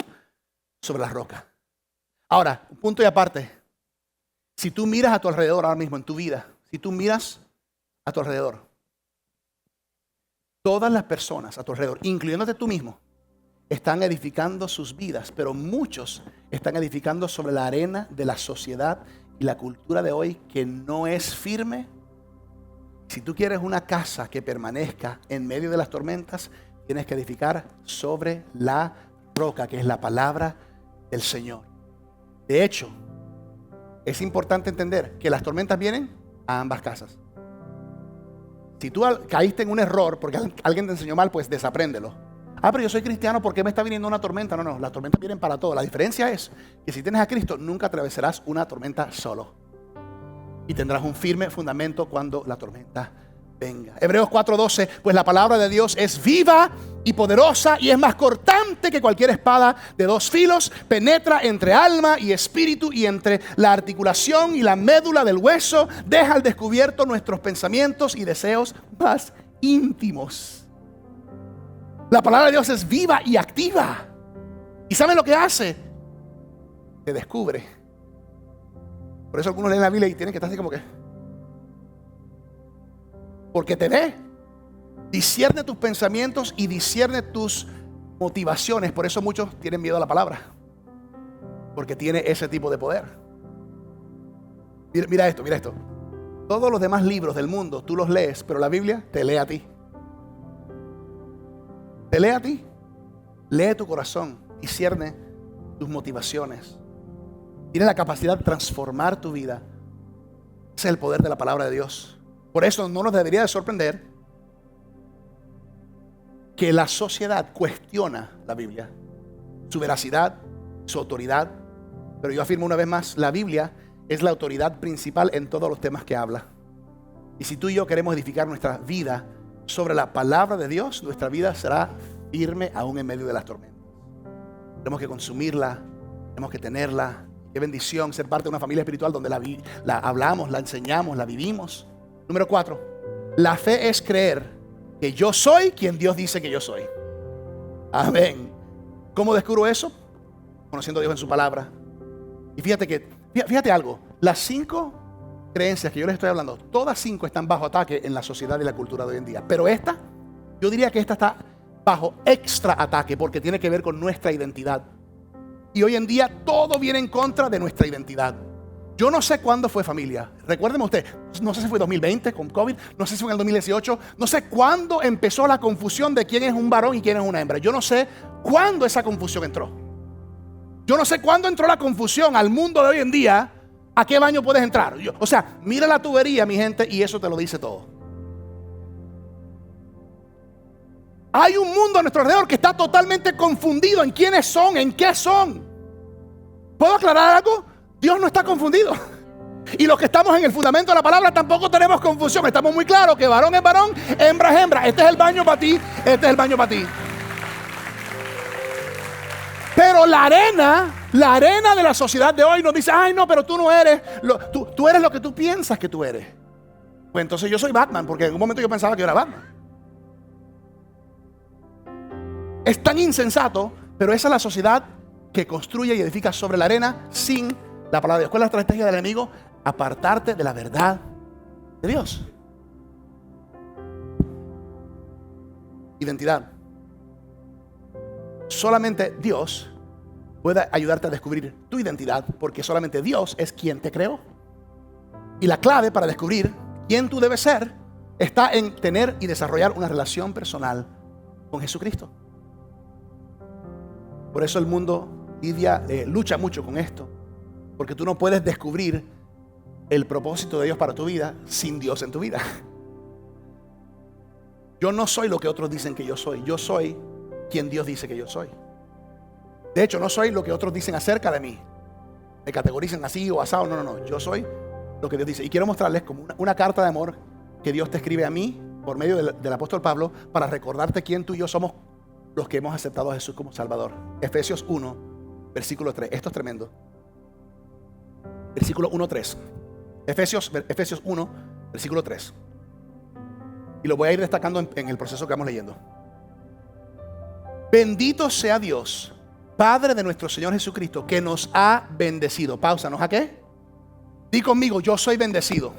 sobre la roca. Ahora, un punto y aparte, si tú miras a tu alrededor ahora mismo en tu vida, si tú miras a tu alrededor, todas las personas a tu alrededor, incluyéndote tú mismo, están edificando sus vidas, pero muchos están edificando sobre la arena de la sociedad y la cultura de hoy que no es firme. Si tú quieres una casa que permanezca en medio de las tormentas, tienes que edificar sobre la roca, que es la palabra del Señor. De hecho, es importante entender que las tormentas vienen a ambas casas. Si tú caíste en un error porque alguien te enseñó mal, pues desapréndelo. Pero yo soy cristiano, ¿por qué me está viniendo una tormenta? No, las tormentas vienen para todo. La diferencia es que si tienes a Cristo, nunca atravesarás una tormenta solo. Y tendrás un firme fundamento cuando la tormenta venga. Hebreos 4:12, pues la palabra de Dios es viva y poderosa y es más cortante que cualquier espada de dos filos, penetra entre alma y espíritu y entre la articulación y la médula del hueso, deja al descubierto nuestros pensamientos y deseos más íntimos. La palabra de Dios es viva y activa. ¿Y saben lo que hace? Te descubre. Por eso algunos leen la Biblia y tienen que estar así como que... Porque te ve. Discierne tus pensamientos y discierne tus motivaciones. Por eso muchos tienen miedo a la palabra. Porque tiene ese tipo de poder. Mira esto, mira esto. Todos los demás libros del mundo tú los lees, pero la Biblia te lee a ti. Te lee a ti. Lee tu corazón, discierne tus motivaciones. Tiene la capacidad de transformar tu vida. Ese es el poder de la palabra de Dios. Por eso no nos debería de sorprender que la sociedad cuestiona la Biblia, su veracidad, su autoridad. Pero yo afirmo una vez más, la Biblia es la autoridad principal en todos los temas que habla. Y si tú y yo queremos edificar nuestra vida sobre la palabra de Dios, nuestra vida será firme aún en medio de las tormentas. Tenemos que consumirla, tenemos que tenerla. Qué bendición ser parte de una familia espiritual donde la hablamos, la enseñamos, la vivimos. Número 4, la fe es creer que yo soy quien Dios dice que yo soy. Amén. ¿Cómo descubro eso? Conociendo a Dios en su palabra. Y fíjate algo, las 5 creencias que yo les estoy hablando, todas 5 están bajo ataque en la sociedad y la cultura de hoy en día. Pero esta, yo diría que esta está bajo extra ataque porque tiene que ver con nuestra identidad. Y hoy en día todo viene en contra de nuestra identidad. Yo no sé cuándo fue, familia. Recuérdeme usted, no sé si fue 2020 con COVID, no sé si fue en el 2018, no sé cuándo empezó la confusión de quién es un varón y quién es una hembra. Yo no sé cuándo esa confusión entró. Yo no sé cuándo entró la confusión al mundo de hoy en día. ¿A qué baño puedes entrar? O sea, mira la tubería, mi gente, y eso te lo dice todo. Hay un mundo a nuestro alrededor que está totalmente confundido en quiénes son, en qué son. ¿Puedo aclarar algo? Dios no está confundido. Y los que estamos en el fundamento de la palabra tampoco tenemos confusión. Estamos muy claros que varón es varón, hembra es hembra. Este es el baño para ti, este es el baño para ti. Pero la arena de la sociedad de hoy nos dice, ay no, pero tú no eres, tú eres lo que tú piensas que tú eres. Pues entonces yo soy Batman, porque en un momento yo pensaba que yo era Batman. Es tan insensato, pero esa es la sociedad que construye y edifica sobre la arena sin la palabra de Dios. ¿Cuál es la estrategia del enemigo? Apartarte de la verdad de Dios. Identidad. Solamente Dios puede ayudarte a descubrir tu identidad, porque solamente Dios es quien te creó. Y la clave para descubrir quién tú debes ser está en tener y desarrollar una relación personal con Jesucristo. Por eso el mundo lucha mucho con esto, porque tú no puedes descubrir el propósito de Dios para tu vida sin Dios en tu vida. Yo no soy lo que otros dicen que yo soy. Yo soy quien Dios dice que yo soy. De hecho, no soy lo que otros dicen acerca de mí. Me categorizan así o asado. No. Yo soy lo que Dios dice. Y quiero mostrarles como una carta de amor que Dios te escribe a mí por medio del apóstol Pablo para recordarte quién tú y yo somos los que hemos aceptado a Jesús como Salvador. Efesios 1, versículo 3. Esto es tremendo. Versículo 1:3. Efesios 1, versículo 3. Y lo voy a ir destacando en el proceso que vamos leyendo. Bendito sea Dios, Padre de nuestro Señor Jesucristo, que nos ha bendecido. Pausa, ¿nos a qué? Di conmigo, yo soy bendecido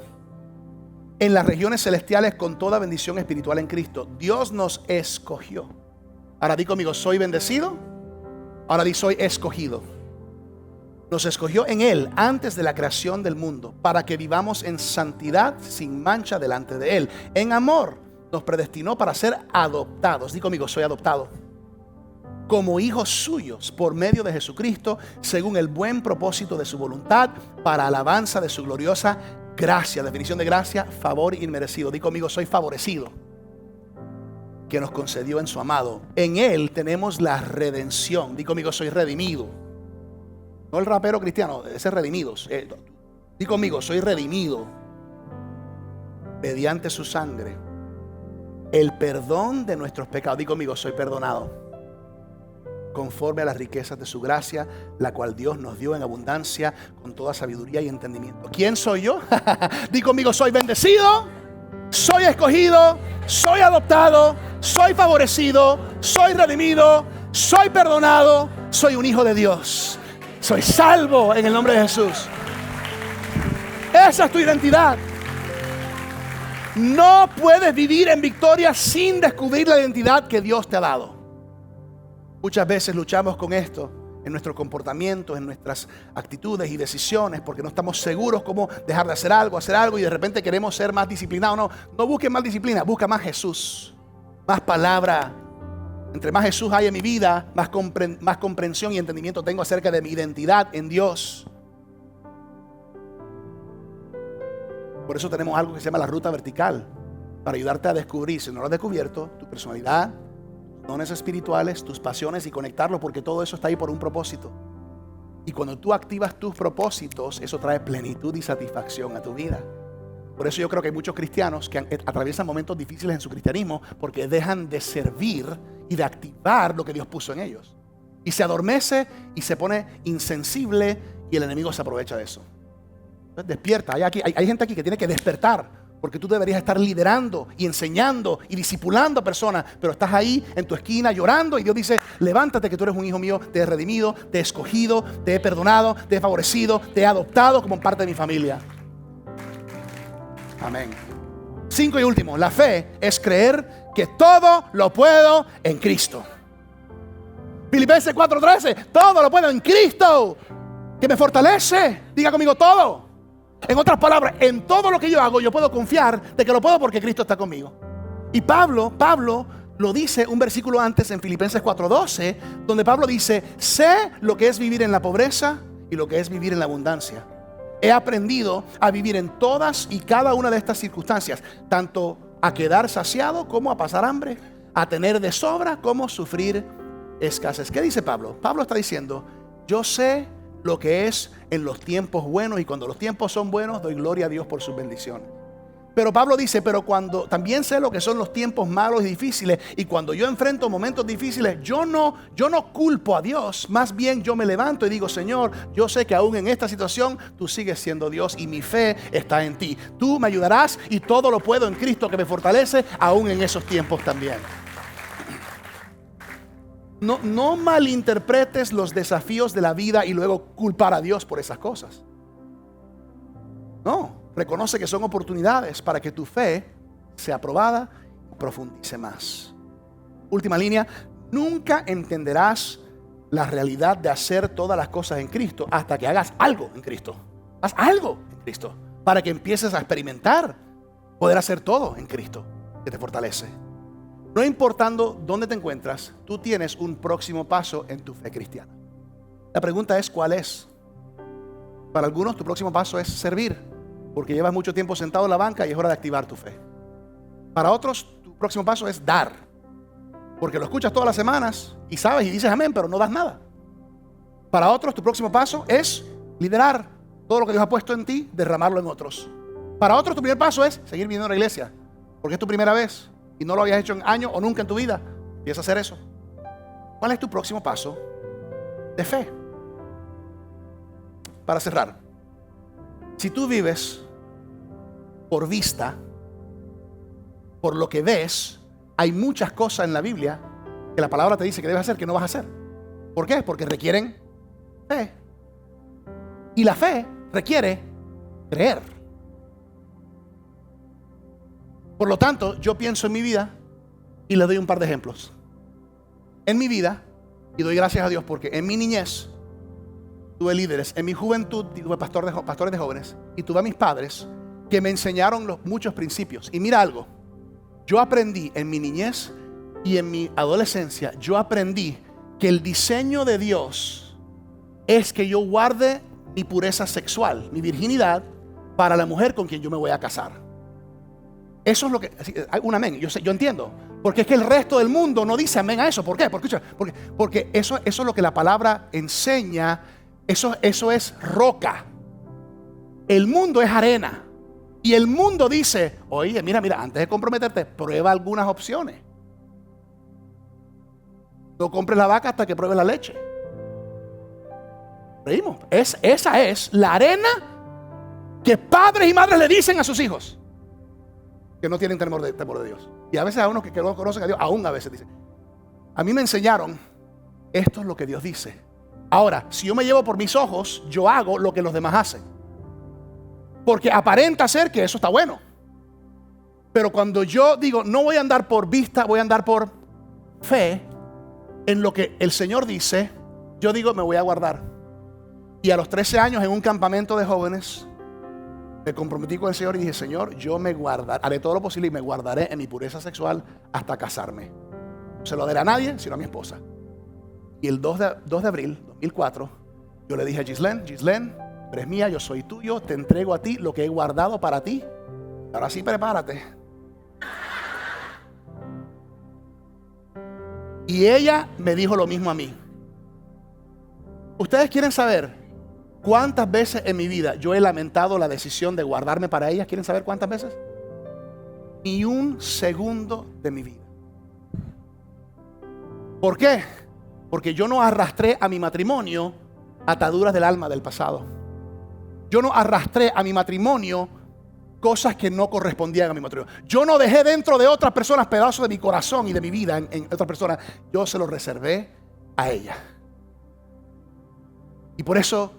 en las regiones celestiales con toda bendición espiritual en Cristo. Dios nos escogió. Ahora di conmigo, soy bendecido. Ahora di, soy escogido. Nos escogió en Él antes de la creación del mundo para que vivamos en santidad sin mancha delante de Él. En amor nos predestinó para ser adoptados. Di conmigo, soy adoptado como hijos suyos por medio de Jesucristo, según el buen propósito de su voluntad, para alabanza de su gloriosa gracia. Definición de gracia, favor inmerecido. Di conmigo, soy favorecido, que nos concedió en su amado. En Él tenemos la redención. Di conmigo, soy redimido. No el rapero cristiano, ese es redimidos. Di conmigo, soy redimido mediante su sangre, el perdón de nuestros pecados. Di conmigo, soy perdonado conforme a las riquezas de su gracia, la cual Dios nos dio en abundancia con toda sabiduría y entendimiento. ¿Quién soy yo? Di conmigo, soy bendecido, soy escogido, soy adoptado, soy favorecido, soy redimido, soy perdonado, soy un hijo de Dios. Soy salvo en el nombre de Jesús. Esa es tu identidad. No puedes vivir en victoria sin descubrir la identidad que Dios te ha dado. Muchas veces luchamos con esto en nuestro comportamiento, en nuestras actitudes y decisiones, porque no estamos seguros cómo dejar de hacer algo y de repente queremos ser más disciplinados. No busques más disciplina, busca más Jesús, más palabra. Entre más Jesús hay en mi vida, más comprensión y entendimiento tengo acerca de mi identidad en Dios. Por eso tenemos algo que se llama la ruta vertical, para ayudarte a descubrir, si no lo has descubierto, tu personalidad, tus dones espirituales, tus pasiones y conectarlo, porque todo eso está ahí por un propósito. Y cuando tú activas tus propósitos, eso trae plenitud y satisfacción a tu vida. Por eso yo creo que hay muchos cristianos que atraviesan momentos difíciles en su cristianismo porque dejan de servir y de activar lo que Dios puso en ellos. Y se adormece y se pone insensible y el enemigo se aprovecha de eso. Entonces despierta. Hay gente aquí que tiene que despertar, porque tú deberías estar liderando y enseñando y discipulando a personas, pero estás ahí en tu esquina llorando y Dios dice: levántate, que tú eres un hijo mío, te he redimido, te he escogido, te he perdonado, te he favorecido, te he adoptado como parte de mi familia. Amén. 5 y último, la fe es creer que todo lo puedo en Cristo. Filipenses 4:13, todo lo puedo en Cristo que me fortalece. Diga conmigo, todo. En otras palabras, en todo lo que yo hago, yo puedo confiar de que lo puedo porque Cristo está conmigo. Y Pablo lo dice un versículo antes en Filipenses 4:12, donde Pablo dice: sé lo que es vivir en la pobreza y lo que es vivir en la abundancia. He aprendido a vivir en todas y cada una de estas circunstancias, tanto a quedar saciado como a pasar hambre, a tener de sobra como sufrir escasez. ¿Qué dice Pablo? Pablo está diciendo: yo sé lo que es en los tiempos buenos, y cuando los tiempos son buenos doy gloria a Dios por sus bendiciones. Pero Pablo dice: pero cuando también sé lo que son los tiempos malos y difíciles, y cuando yo enfrento momentos difíciles, yo no culpo a Dios, más bien yo me levanto y digo: Señor, yo sé que aún en esta situación tú sigues siendo Dios y mi fe está en ti. Tú me ayudarás y todo lo puedo en Cristo que me fortalece, aún en esos tiempos también. No malinterpretes los desafíos de la vida y luego culpar a Dios por esas cosas. No, reconoce que son oportunidades para que tu fe sea probada y profundice más. Última línea: nunca entenderás la realidad de hacer todas las cosas en Cristo hasta que hagas algo en Cristo. Haz algo en Cristo para que empieces a experimentar poder hacer todo en Cristo que te fortalece. No importando dónde te encuentras, tú tienes un próximo paso en tu fe cristiana. La pregunta es: ¿cuál es? Para algunos tu próximo paso es servir, porque llevas mucho tiempo sentado en la banca y es hora de activar tu fe. Para otros tu próximo paso es dar, porque lo escuchas todas las semanas y sabes y dices amén, pero no das nada. Para otros tu próximo paso es liderar todo lo que Dios ha puesto en ti, derramarlo en otros. Para otros tu primer paso es seguir viniendo a la iglesia, porque es tu primera vez y no lo habías hecho en años o nunca en tu vida. Empieza a hacer eso. ¿Cuál es tu próximo paso de fe? Para cerrar, si tú vives por vista, por lo que ves, hay muchas cosas en la Biblia que la palabra te dice que debes hacer que no vas a hacer. ¿Por qué? Porque requieren fe. Y la fe requiere creer. Por lo tanto, yo pienso en mi vida y le doy un par de ejemplos. En mi vida, y doy gracias a Dios porque en mi niñez tuve líderes, en mi juventud tuve pastores de jóvenes, y tuve a mis padres que me enseñaron muchos principios. Y mira algo, yo aprendí en mi niñez y en mi adolescencia, yo aprendí que el diseño de Dios es que yo guarde mi pureza sexual, mi virginidad, para la mujer con quien yo me voy a casar. Eso es lo que, un amén, yo entiendo, porque es que el resto del mundo no dice amén a eso. ¿Por qué? Porque eso es lo que la palabra enseña. Eso es roca. El mundo es arena. Y el mundo dice: oye, mira, antes de comprometerte, prueba algunas opciones. No compres la vaca hasta que pruebes la leche. ¿Reímos? Esa es la arena que padres y madres le dicen a sus hijos. que no tienen temor de Dios. Y a veces a unos que no conocen a Dios, aún a veces dicen, a mí me enseñaron, esto es lo que Dios dice. Ahora, si yo me llevo por mis ojos, yo hago lo que los demás hacen. Porque aparenta ser que eso está bueno. Pero cuando yo digo, no voy a andar por vista, voy a andar por fe en lo que el Señor dice, yo digo, me voy a guardar. Y a los 13 años en un campamento de jóvenes, me comprometí con el Señor y dije, Señor, yo me guardaré, haré todo lo posible y me guardaré en mi pureza sexual hasta casarme. No se lo daré a nadie, sino a mi esposa. Y el 2 de abril 2004, yo le dije a Gislén, eres mía, yo soy tuyo, te entrego a ti lo que he guardado para ti. Ahora sí, prepárate. Y ella me dijo lo mismo a mí. ¿Ustedes quieren saber cuántas veces en mi vida yo he lamentado la decisión de guardarme para ella? ¿Quieren saber cuántas veces? Ni un segundo de mi vida. ¿Por qué? Porque yo no arrastré a mi matrimonio ataduras del alma del pasado. Yo no arrastré a mi matrimonio cosas que no correspondían a mi matrimonio. Yo no dejé dentro de otras personas pedazos de mi corazón y de mi vida en otras personas. Yo se los reservé a ella. Y por eso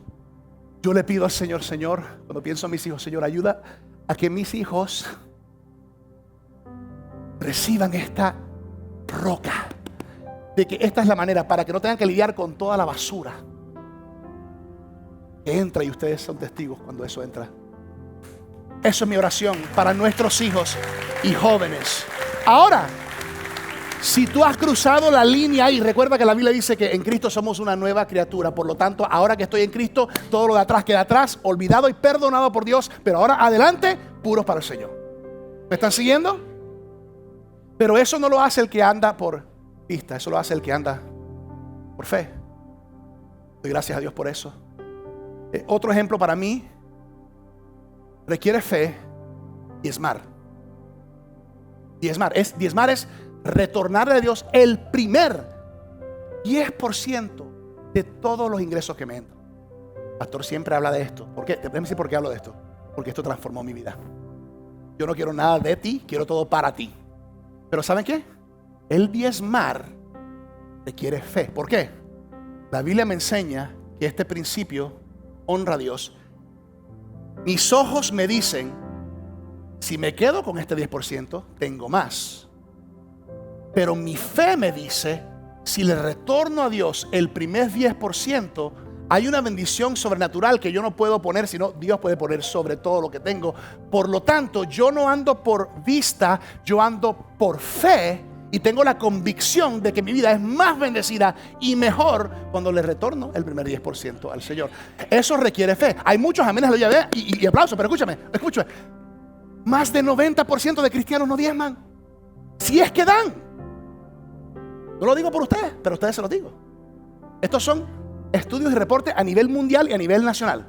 yo le pido al Señor, Señor, cuando pienso en mis hijos, Señor, ayuda a que mis hijos reciban esta roca. De que esta es la manera para que no tengan que lidiar con toda la basura que entra, y ustedes son testigos cuando eso entra. Eso es mi oración para nuestros hijos y jóvenes. Ahora, si tú has cruzado la línea ahí, recuerda que la Biblia dice que en Cristo somos una nueva criatura. Por lo tanto, ahora que estoy en Cristo, todo lo de atrás queda atrás, olvidado y perdonado por Dios. Pero ahora adelante, puros para el Señor. ¿Me están siguiendo? Pero eso no lo hace el que anda por vista, eso lo hace el que anda por fe. Doy gracias a Dios por eso. Otro ejemplo para mí, requiere fe, diezmar. Diezmar es retornarle a Dios el primer 10% de todos los ingresos que me entran. El pastor siempre habla de esto. ¿Por qué? Déjame decir por qué hablo de esto. Porque esto transformó mi vida. Yo no quiero nada de ti, quiero todo para ti. Pero ¿saben qué? El diezmar requiere fe. ¿Por qué? La Biblia me enseña que este principio honra a Dios. Mis ojos me dicen, si me quedo con este 10%, tengo más. Pero mi fe me dice, si le retorno a Dios el primer 10%, hay una bendición sobrenatural que yo no puedo poner, sino Dios puede poner sobre todo lo que tengo. Por lo tanto, yo no ando por vista, yo ando por fe. Y tengo la convicción de que mi vida es más bendecida y mejor cuando le retorno el primer 10% al Señor. Eso requiere fe. Hay muchos amenes y aplausos, pero escúchame. Más del 90% de cristianos no diezman. Si es que dan. No lo digo por ustedes, pero a ustedes se los digo. Estos son estudios y reportes a nivel mundial y a nivel nacional.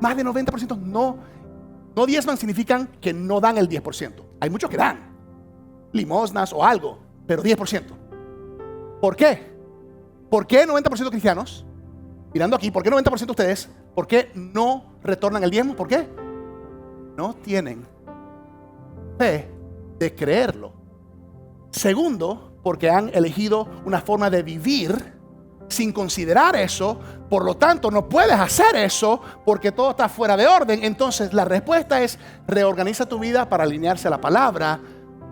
Más del 90% no diezman, significan que no dan el 10%. Hay muchos que dan limosnas o algo, pero 10%. ¿Por qué? ¿Por qué 90% cristianos? Mirando aquí, ¿por qué 90% de ustedes? ¿Por qué no retornan el diezmo? ¿Por qué? No tienen fe de creerlo. Segundo, porque han elegido una forma de vivir sin considerar eso. Por lo tanto, no puedes hacer eso porque todo está fuera de orden. Entonces, la respuesta es: reorganiza tu vida para alinearse a la palabra.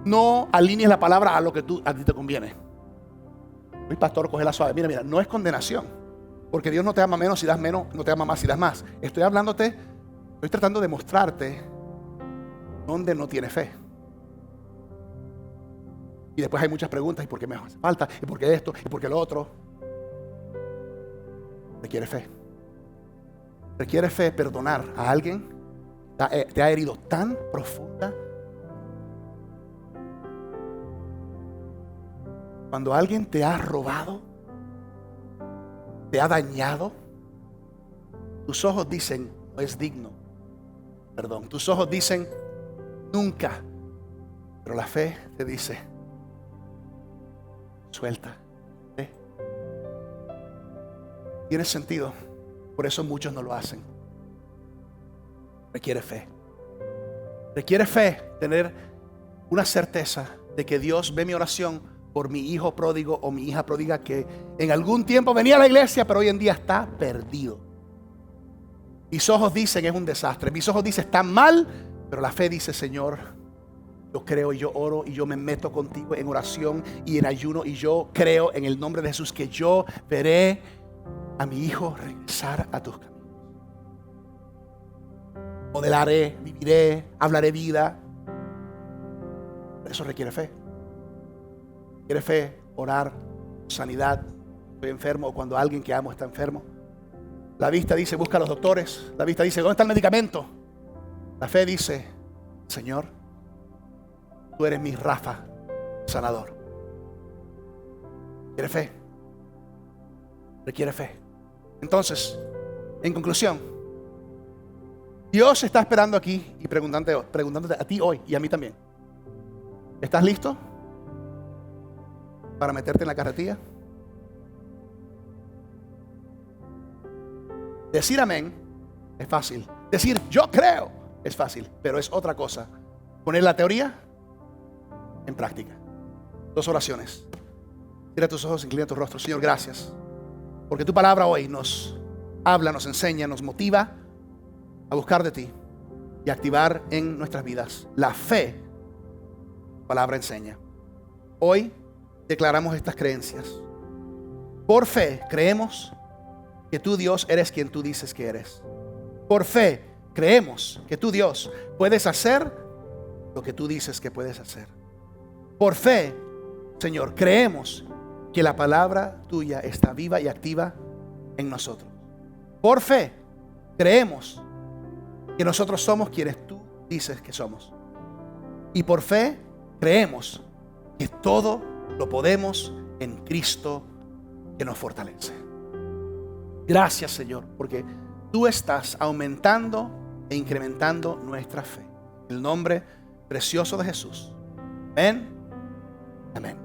No alinees la palabra a lo que a ti te conviene. El pastor, coge la suave. Mira, no es condenación. Porque Dios no te ama menos si das menos, no te ama más si das más. Estoy tratando de mostrarte dónde no tiene fe. Y después hay muchas preguntas. ¿Y por qué me hace falta? ¿Y por qué esto? ¿Y por qué lo otro? Requiere fe. Requiere fe perdonar a alguien que te ha herido tan profunda. Cuando alguien te ha robado, te ha dañado, tus ojos dicen, no es digno. Perdón, tus ojos dicen, nunca. Pero la fe te dice, suelta. Tiene sentido. Por eso muchos no lo hacen. Requiere fe. Requiere fe tener una certeza de que Dios ve mi oración por mi hijo pródigo o mi hija pródiga que en algún tiempo venía a la iglesia, pero hoy en día está perdido. Mis ojos dicen es un desastre. Mis ojos dicen está mal, pero la fe dice, Señor, yo creo y yo oro y yo me meto contigo en oración y en ayuno y yo creo en el nombre de Jesús que yo veré a mi hijo regresar a tus caminos. Modelaré, viviré, hablaré vida. Eso requiere fe. Requiere fe, orar, sanidad. Estoy enfermo o cuando alguien que amo está enfermo. La vista dice, busca a los doctores. La vista dice, ¿dónde está el medicamento? La fe dice, Señor, tú eres mi Rafa, sanador. Requiere fe. Requiere fe. Entonces, en conclusión, Dios está esperando aquí y preguntándote a ti hoy y a mí también. ¿Estás listo para meterte en la carretilla? Decir amén es fácil. Decir yo creo es fácil, pero es otra cosa poner la teoría en práctica. 2 oraciones. Cierra tus ojos, inclina tu rostro. Señor, gracias. Porque tu palabra hoy nos habla, nos enseña, nos motiva a buscar de ti y activar en nuestras vidas la fe. Tu palabra enseña. Hoy declaramos estas creencias. Por fe creemos que tú, Dios, eres quien tú dices que eres. Por fe creemos que tú, Dios, puedes hacer lo que tú dices que puedes hacer. Por fe, Señor, creemos que la palabra tuya está viva y activa en nosotros. Por fe, creemos que nosotros somos quienes tú dices que somos. Y por fe, creemos que todo lo podemos en Cristo que nos fortalece. Gracias, Señor, porque tú estás aumentando e incrementando nuestra fe. En el nombre precioso de Jesús. Amén. Amén.